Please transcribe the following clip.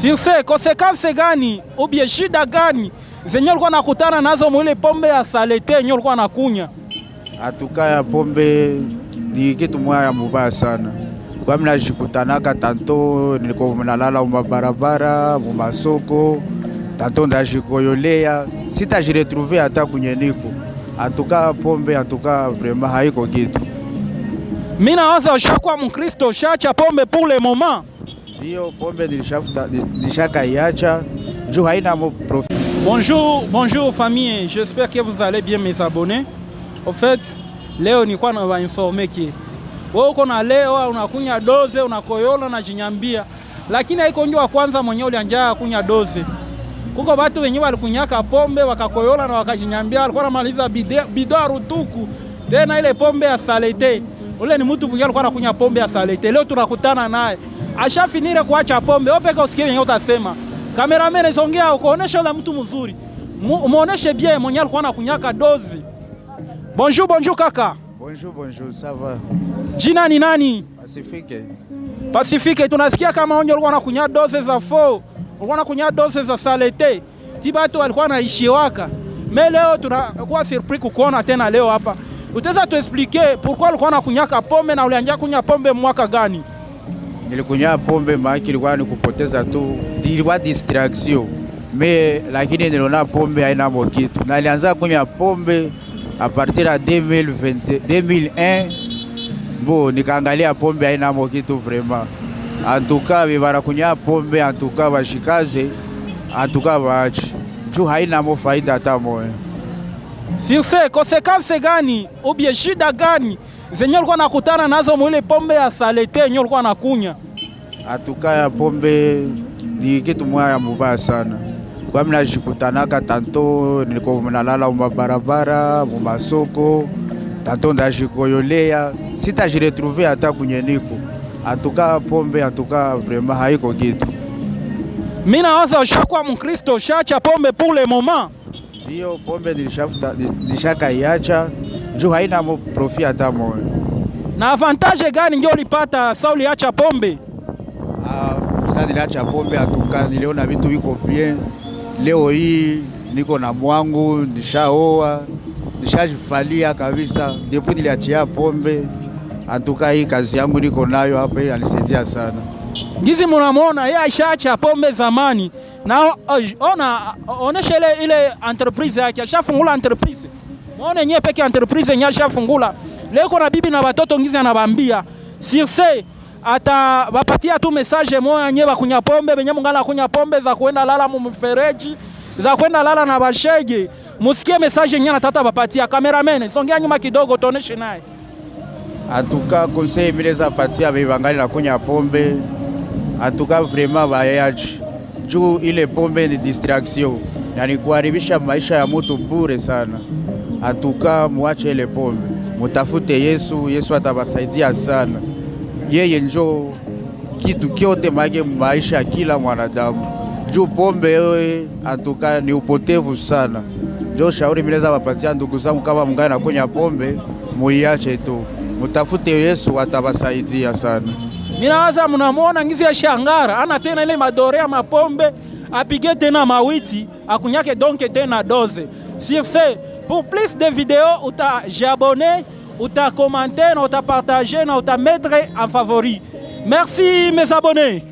Sirse, konsekansi gani ubie shida gani zenye ulikuwa nakutana nazo mwile pombe ya salete yenye ulikuwa nakunya? Atuka ya pombe ni kitu moja ya mubaya sana. Kwa mimi najikutanaka tanto niko nalala mumabarabara, mumasoko, tanto ndajikoyolea, sitajiretrouver hata kwenye niko. Atuka pombe, atuka vraiment haiko kitu. Mimi nawaza ushakuwa Mkristo, ushacha pombe pour le moment. Sio pombe nilishaka iacha, juu haina mo profit. Bonjour famille, j'espère que vous allez bien mes abonnés. Au fait, leo nilikuwa na informer ki wewe uko na leo unakunya doze, unakoyola na jinyambia, lakini haiko njoo kwanza mwenyewe ulianjaa kunya doze. Kuko watu wenyewe walikunyaka pombe wakakoyola na wakajinyambia, walikuwa namaliza bido rutuku. Tena ile pombe ya salete. Ule ni mtu mwenyewe alikuwa anakunya pombe ya salete. Leo tunakutana naye. Ashafinire kuacha pombe. Wewe peka usikie wenyewe utasema. Cameraman isongea ukoonesha ule mtu mzuri. Muoneshe bien mwenyewe alikuwa anakunyaka dozi. Bonjour kaka. Bonjour, ça va? Jina ni nani? Pacifique, tunasikia kama onyo alikuwa anakunya doze za fo. Alikuwa anakunya doze za salete. Tibatu alikuwa anaishiwaka. Mais leo tunakuwa surpris kukuona tena leo hapa. Utaweza tuexpliquer pourquoi alikuwa anakunyaka pombe na ulianza kunya pombe mwaka gani? Nilikunya pombe maana ilikuwa ni kupoteza tu, ilikuwa distraction. Lakini niliona pombe haina kitu. Na nilianza kunya pombe a partir ya 2001. Nikaangalia pombe haina kitu vraiment. En tout cas, bibara kunya pombe, en tout cas bashikaze, en tout cas baachi. Juu haina faida hata moja. Sirse, konsekansi gani ubie shida gani zenye ulikuwa nakutana nazo mwile pombe ya salete yenye ulikuwa nakunya? Atuka ya pombe ni kitu moja ya mubaya sana. Kwa mimi najikutanaka tanto niko nalala mumabarabara, mumasoko, tanto ndajikoyolea, sitajiretrouver hata kwenye niko. Atuka pombe, atuka vraiment haiko kitu. Mimi nawaza ushakuwa Mkristo, ushacha pombe pour le moment. Sio pombe nilishaka iacha, juu haina mo profit hata moja. Na avantage gani ndio ulipata sasa uliacha pombe? Sasa niliacha pombe, atuka niliona vitu viko bien. Leo hii niko na mwangu, nishaoa, nishajifalia kabisa. Depuis niliachia pombe, atuka hii kazi yangu niko nayo hapa, hii anisaidia sana. Gizi mnamuona yeye ashaacha pombe zamani. Na onesha ile entreprise yake, ashafungula entreprise. Muone yenyewe peke entreprise yenyewe ashafungula. Leo kuna bibi na watoto ngizi anabambia. Sirse atawapatia tu message moja yenyewe bakunya pombe, benye mungala kunya pombe za kwenda lala mu mfereji, za kwenda lala na bashege. Musikie message yenyewe natata bapatia. Cameraman, songea nyuma kidogo tuoneshe naye. Atuka conseil mileza patia bibangali na kunya pombe. Atuka vraiment bayaji. Juu ile pombe ni distraction na ni kuharibisha maisha ya mtu bure sana. Atuka muache ile pombe, mutafute Yesu, Yesu atabasaidia sana. Yeye njo kitu kyote maisha kila mwanadamu. Juu pombe atuka ni upotevu sana. Jo shauri mileza wapatia ndugu zangu kama mungana na kunya pombe, muiache tu. Mutafute Yesu atabasaidia sana. Minawaza mnamuona ngizi ya shangara, ana tena ile madorea mapombe, apige tena mawiti, akunyake donke tena doze. Sur ce, pour plus de vidéos, uta j'abonner, uta commenter, uta partager, uta mettre en favori. Merci mes abonnés.